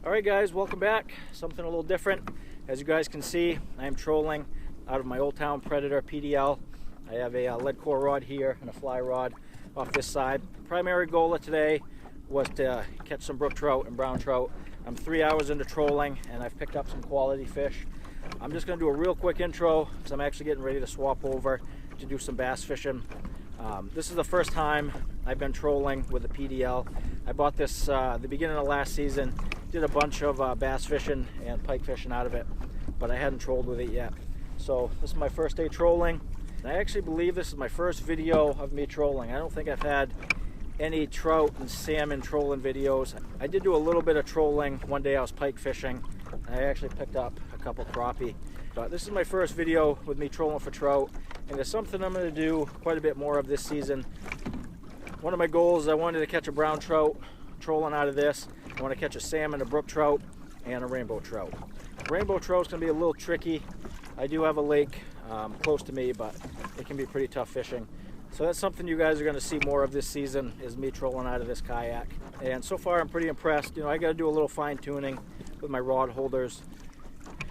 Alright guys, welcome back. Something a little different. As you guys can see, I am trolling out of my Old Town Predator PDL. I have a lead core rod here and a fly rod off this side. Primary goal of today was to catch some brook trout and brown trout. I'm 3 hours into trolling and I've picked up some quality fish. I'm just going to do a real quick intro because I'm actually getting ready to swap over to do some bass fishing. This is the first time I've been trolling with a PDL. I bought this the beginning of last season, did a bunch of bass fishing and pike fishing out of it, but I hadn't trolled with it yet. So this is my first day trolling. I actually believe this is my first video of me trolling. I don't think I've had any trout and salmon trolling videos. I did do a little bit of trolling. One day I was pike fishing and I actually picked up a couple crappie. But this is my first video with me trolling for trout, and it's something I'm going to do quite a bit more of this season. One of my goals is I wanted to catch a brown trout trolling out of this. I want to catch a salmon, a brook trout, and a rainbow trout. Rainbow trout is going to be a little tricky. I do have a lake close to me, but it can be pretty tough fishing. So that's something you guys are going to see more of this season, is me trolling out of this kayak. And so far I'm pretty impressed. You know, I got to do a little fine tuning with my rod holders,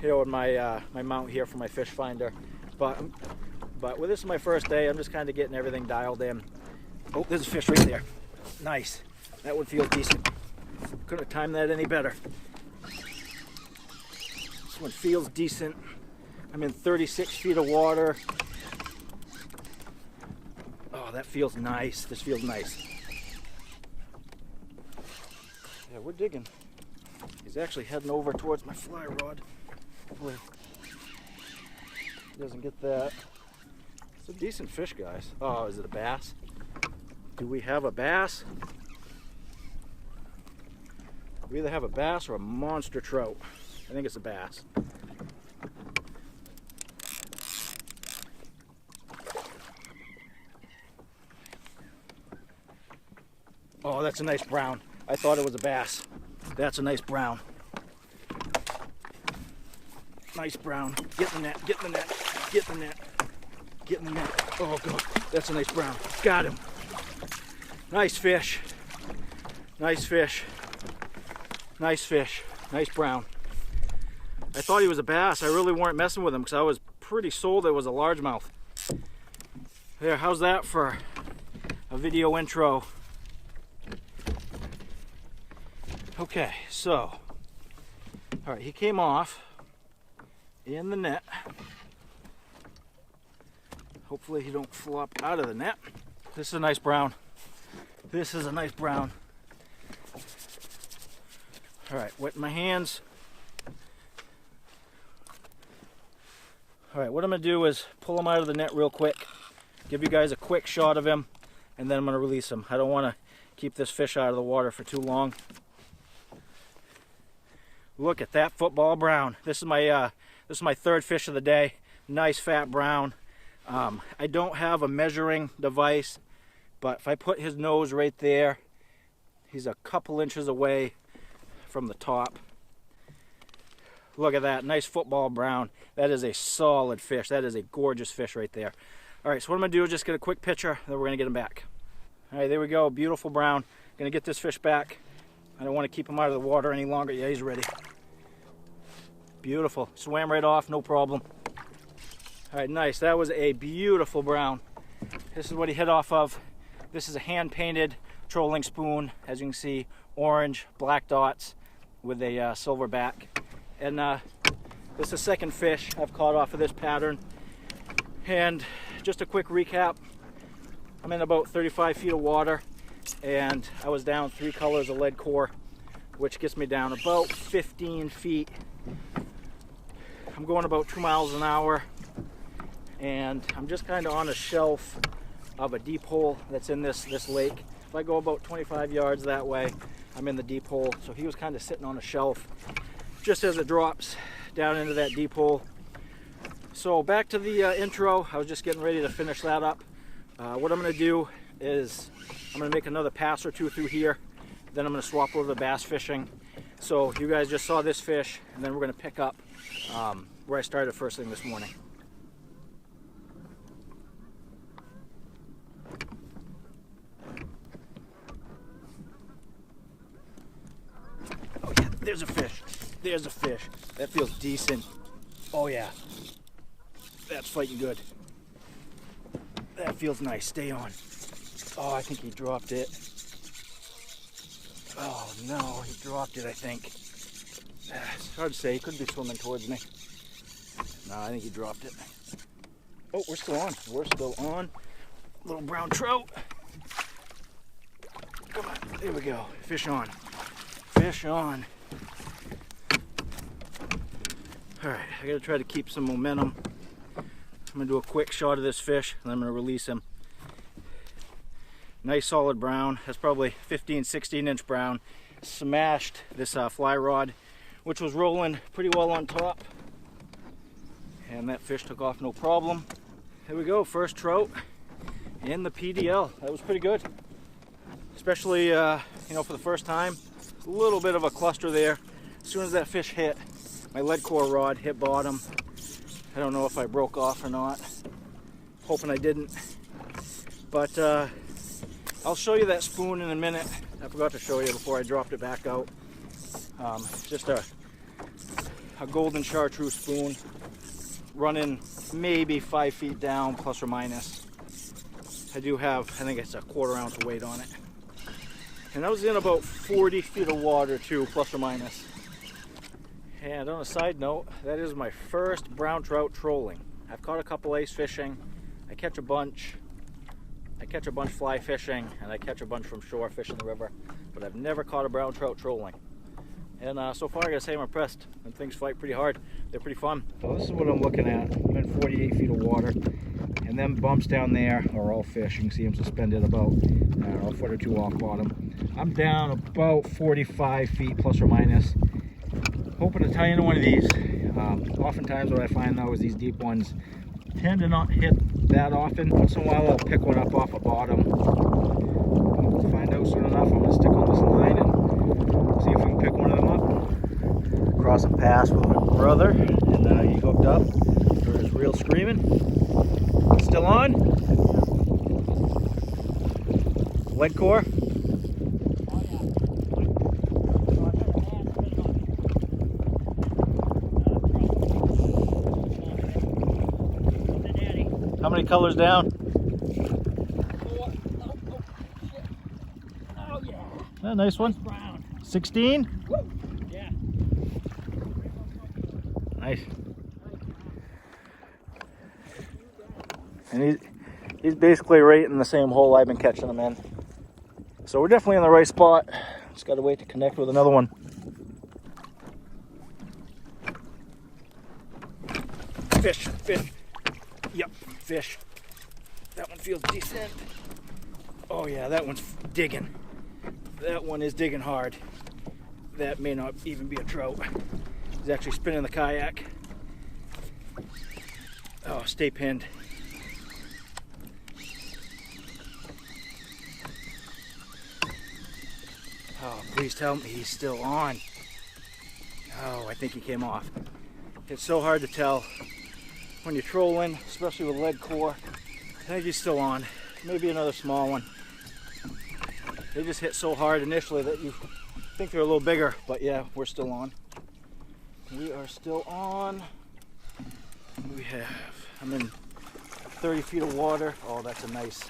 you know, and my mount here for my fish finder. But with this is my first day, I'm just kind of getting everything dialed in. Oh, there's a fish right there. Nice. That one feels decent. Couldn't have timed that any better. This one feels decent. I'm in 36 feet of water. Oh, that feels nice. This feels nice. Yeah, we're digging. He's actually heading over towards my fly rod. Hopefully he doesn't get that. It's a decent fish, guys. Oh, is it a bass? Do we have a bass? We either have a bass or a monster trout. I think it's a bass. Oh, that's a nice brown. I thought it was a bass. That's a nice brown. Nice brown. Get in the net, get in the net, get in the net, get in the net. Oh, good. That's a nice brown. Got him. Nice fish. Nice fish. Nice fish. Nice brown. I thought he was a bass. I really weren't messing with him because I was pretty sold it was a largemouth. There, how's that for a video intro? Okay, so, all right, he came off in the net. Hopefully he don't flop out of the net. This is a nice brown. This is a nice brown. All right, wet my hands. All right, what I'm gonna do is pull him out of the net real quick, give you guys a quick shot of him, and then I'm gonna release him. I don't wanna keep this fish out of the water for too long. Look at that football brown. This is my third fish of the day. Nice fat brown. I don't have a measuring device, but if I put his nose right there, he's a couple inches away from the top. Look at that, nice football brown. That is a solid fish. That is a gorgeous fish right there. All right, so what I'm gonna do is just get a quick picture, then we're gonna get him back. All right, there we go, beautiful brown. Gonna get this fish back. I don't want to keep him out of the water any longer. Yeah, he's ready. Beautiful, swam right off, no problem. All right, nice, that was a beautiful brown. This is what he hit off of. This is a hand-painted trolling spoon, as you can see, orange, black dots with a silver back. And this is the second fish I've caught off of this pattern. And just a quick recap, I'm in about 35 feet of water, and I was down 3 colors of lead core, which gets me down about 15 feet. I'm going about 2 miles an hour, and I'm just kind of on a shelf of a deep hole that's in this lake. If I go about 25 yards that way, I'm in the deep hole. So he was kind of sitting on a shelf just as it drops down into that deep hole. So back to the intro. I was just getting ready to finish that up. What I'm going to do is I'm going to make another pass or two through here. Then I'm going to swap over to bass fishing. So you guys just saw this fish, and then we're going to pick up where I started first thing this morning. There's a fish. There's a fish. That feels decent. Oh yeah. That's fighting good. That feels nice. Stay on. Oh, I think he dropped it. Oh no, he dropped it, I think. It's hard to say. He could be swimming towards me. No, I think he dropped it. Oh, we're still on. We're still on. Little brown trout. Come on. There we go. Fish on. Fish on. Alright, I gotta try to keep some momentum. I'm gonna do a quick shot of this fish and I'm gonna release him. Nice solid brown. That's probably 15-16 inch brown. Smashed this fly rod, which was rolling pretty well on top. And that fish took off no problem. There we go, first trout in the PDL. That was pretty good. Especially, you know, for the first time. A little bit of a cluster there. As soon as that fish hit, my lead core rod hit bottom. I don't know if I broke off or not. Hoping I didn't. But I'll show you that spoon in a minute. I forgot to show you before I dropped it back out. Just a golden chartreuse spoon. Running maybe 5 feet down, plus or minus. I do have, I think it's a 1/4 ounce weight on it. And I was in about 40 feet of water too, plus or minus. And on a side note, that is my first brown trout trolling. I've caught a couple ace fishing. I catch a bunch fly fishing, and I catch a bunch from shore fishing the river. But I've never caught a brown trout trolling. And so far I gotta say I'm impressed. And things fight pretty hard. They're pretty fun. So this is what I'm looking at. I'm in 48 feet of water. And then bumps down there are all fish. You can see them suspended about a foot or two off bottom. I'm down about 45 feet plus or minus. Hoping to tie into one of these. Oftentimes what I find though is these deep ones tend to not hit that often. Once in a while I'll pick one up off a bottom. We'll find out soon enough. I'm going to stick on this line and see if we can pick one of them up. Cross a pass with my brother, and he hooked up. There's reel screaming. Still on? Lead core? How many colors down? Oh yeah. Oh, nice one. Brown. 16? Woo. Yeah. Nice. And he's basically right in the same hole I've been catching them in. So we're definitely in the right spot. Just gotta wait to connect with another one. Fish, fish. Yep, fish. That one feels decent. Oh yeah, that one's digging. That one is digging hard. That may not even be a trout. He's actually spinning the kayak. Oh, stay pinned. Oh, please tell me he's still on. Oh, I think he came off. It's so hard to tell when you're trolling, especially with lead core. I think he's still on. Maybe another small one. They just hit so hard initially that you think they're a little bigger, but yeah, we're still on. We are still on. We have, I'm in 30 feet of water. Oh, that's a nice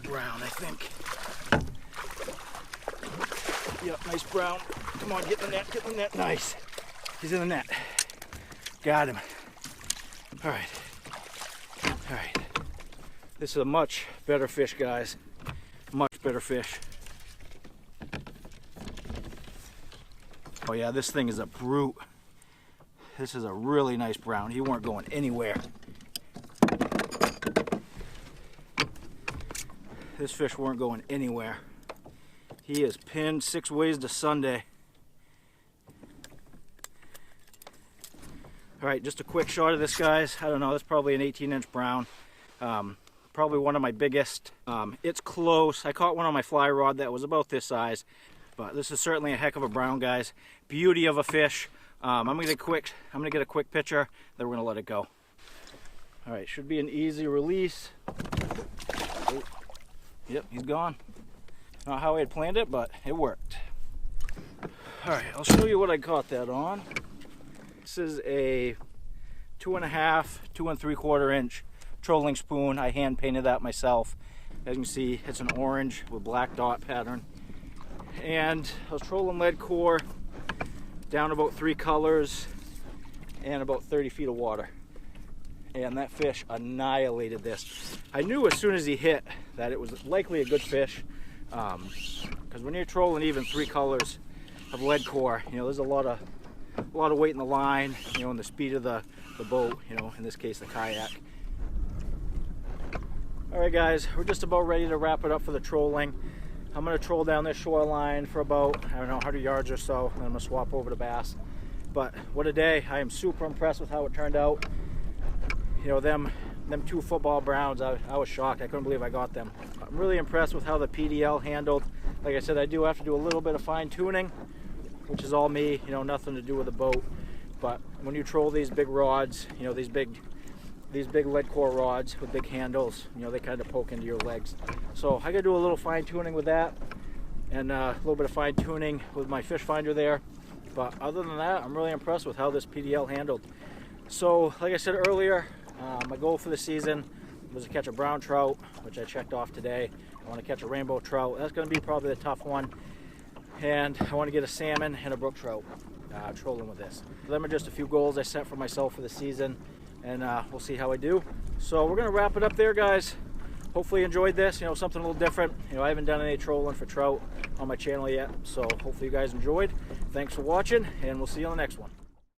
brown, I think. Yep, nice brown. Come on, get in the net, get in the net. Nice. He's in the net. Got him. All right. All right. This is a much better fish, guys. Much better fish. Oh yeah, this thing is a brute. This is a really nice brown. He weren't going anywhere. This fish weren't going anywhere. He is pinned 6 ways to Sunday. All right, just a quick shot of this, guys. I don't know, that's probably an 18-inch brown. Probably one of my biggest. It's close. I caught one on my fly rod that was about this size, but this is certainly a heck of a brown, guys. Beauty of a fish. I'm gonna get a quick picture, then we're gonna let it go. All right, should be an easy release. Oh, yep, he's gone. Not how I had planned it, but it worked. Alright, I'll show you what I caught that on. This is a 2.5, 2 3/4 inch trolling spoon. I hand painted that myself. As you can see, it's an orange with black dot pattern. And I was trolling lead core down about 3 colors and about 30 feet of water. And that fish annihilated this. I knew as soon as he hit that it was likely a good fish, because when you're trolling even 3 colors of lead core, you know, there's a lot of weight in the line, you know, and the speed of the boat, you know, in this case the kayak. All right guys, we're just about ready to wrap it up for the trolling. I'm gonna troll down this shoreline for about, I don't know, 100 yards or so, and I'm gonna swap over to bass. But what a day. I am super impressed with how it turned out. You know, them 2 football browns, I was shocked. I couldn't believe I got them. I'm really impressed with how the PDL handled. Like I said, I do have to do a little bit of fine tuning, which is all me, you know, nothing to do with the boat. But when you troll these big rods, you know, these big lead core rods with big handles, you know, they kind of poke into your legs. So I gotta do a little fine tuning with that, and a little bit of fine tuning with my fish finder there. But other than that, I'm really impressed with how this PDL handled. So like I said earlier, my goal for the season was to catch a brown trout, which I checked off today. I want to catch a rainbow trout. That's going to be probably the tough one. And I want to get a salmon and a brook trout trolling with this. Them are just a few goals I set for myself for the season, and we'll see how I do. So we're going to wrap it up there, guys. Hopefully you enjoyed this, you know, something a little different. You know, I haven't done any trolling for trout on my channel yet, so hopefully you guys enjoyed. Thanks for watching, and we'll see you on the next one.